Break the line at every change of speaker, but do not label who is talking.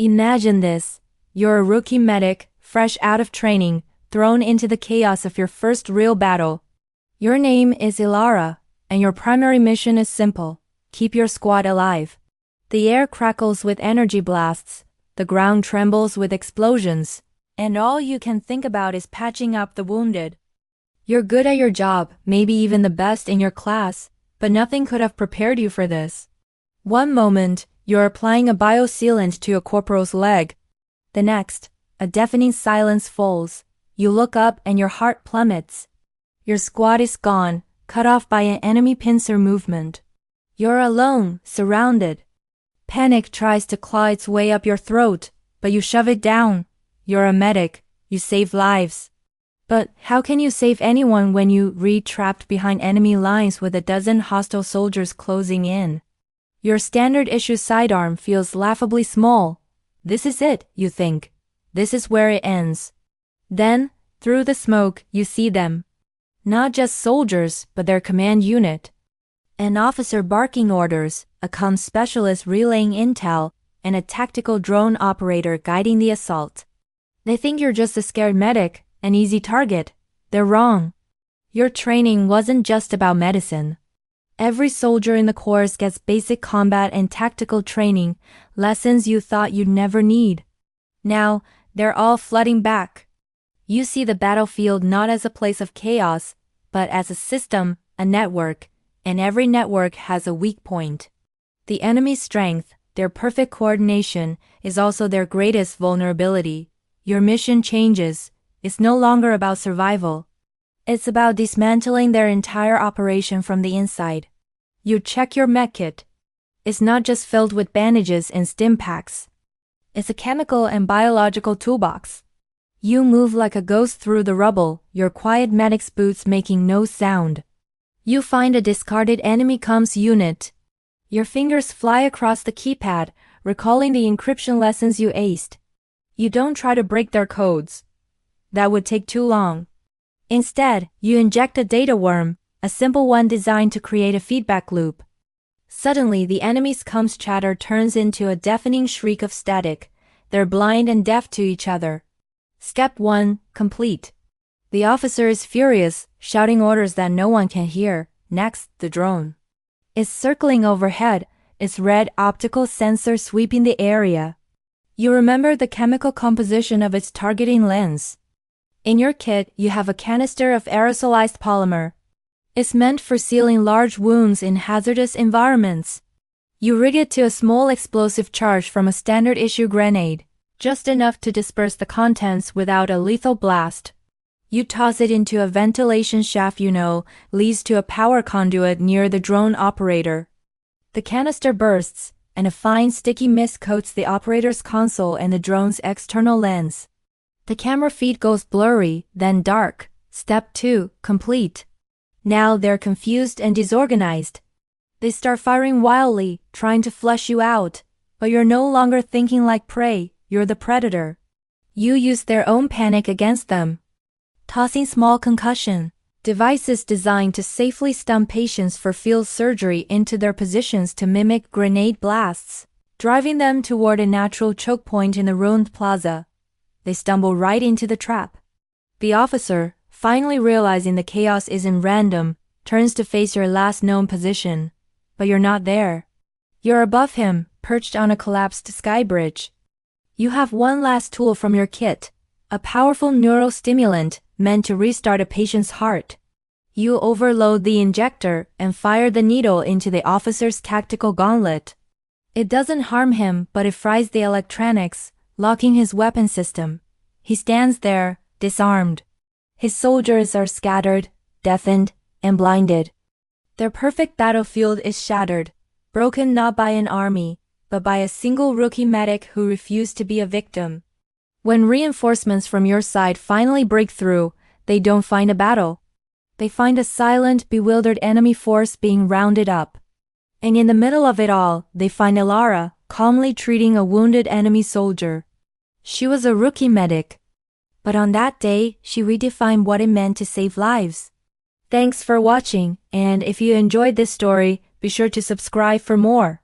Imagine this. You're a rookie medic, fresh out of training, thrown into the chaos of your first real battle. Your name is Ilara, and your primary mission is simple: keep your squad alive. The air crackles with energy blasts, the ground trembles with explosions, and all you can think about is patching up the wounded. You're good at your job, maybe even the best in your class, but nothing could have prepared you for this. One moment, you're applying a biosealant to your corporal's leg. The next, a deafening silence falls. You look up and your heart plummets. Your squad is gone, cut off by an enemy pincer movement. You're alone, surrounded. Panic tries to claw its way up your throat, but you shove it down. You're a medic, you save lives. But how can you save anyone when you read trapped behind enemy lines with a dozen hostile soldiers closing in? Your standard issue sidearm feels laughably small. This is it, you think. This is where it ends. Then, through the smoke, you see them. Not just soldiers, but their command unit. An officer barking orders, a comm specialist relaying intel, and a tactical drone operator guiding the assault. They think you're just a scared medic, an easy target. They're wrong. Your training wasn't just about medicine. Every soldier in the Corps gets basic combat and tactical training, lessons you thought you'd never need. Now, they're all flooding back. You see the battlefield not as a place of chaos, but as a system, a network, and every network has a weak point. The enemy's strength, their perfect coordination, is also their greatest vulnerability. Your mission changes. It's no longer about survival. It's about dismantling their entire operation from the inside. You check your medkit. It's not just filled with bandages and stim packs. It's a chemical and biological toolbox. You move like a ghost through the rubble, your quiet medic's boots making no sound. You find a discarded enemy comms unit. Your fingers fly across the keypad, recalling the encryption lessons you aced. You don't try to break their codes. That would take too long. Instead, you inject a data worm, a simple one designed to create a feedback loop. Suddenly, the enemy's comms chatter turns into a deafening shriek of static. They're blind and deaf to each other. Step 1, complete. The officer is furious, shouting orders that no one can hear. Next, the drone. It's circling overhead, its red optical sensor sweeping the area. You remember the chemical composition of its targeting lens. In your kit, you have a canister of aerosolized polymer. It's meant for sealing large wounds in hazardous environments. You rig it to a small explosive charge from a standard issue grenade, just enough to disperse the contents without a lethal blast. You toss it into a ventilation shaft leads to a power conduit near the drone operator. The canister bursts, and a fine sticky mist coats the operator's console and the drone's external lens. The camera feed goes blurry, then dark. Step 2, complete. Now they're confused and disorganized. They start firing wildly, trying to flush you out, but you're no longer thinking like prey, you're the predator. You use their own panic against them. Tossing small concussion devices designed to safely stun patients for field surgery into their positions to mimic grenade blasts, driving them toward a natural choke point in the ruined plaza. They stumble right into the trap. The officer, finally realizing the chaos isn't random, turns to face your last known position. But you're not there. You're above him, perched on a collapsed sky bridge. You have one last tool from your kit, a powerful neurostimulant meant to restart a patient's heart. You overload the injector and fire the needle into the officer's tactical gauntlet. It doesn't harm him, but it fries the electronics, locking his weapon system. He stands there, disarmed. His soldiers are scattered, deafened, and blinded. Their perfect battlefield is shattered, broken not by an army, but by a single rookie medic who refused to be a victim. When reinforcements from your side finally break through, they don't find a battle. They find a silent, bewildered enemy force being rounded up. And in the middle of it all, they find Ilara, calmly treating a wounded enemy soldier. She was a rookie medic. But on that day, she redefined what it meant to save lives. Thanks for watching, and if you enjoyed this story, be sure to subscribe for more.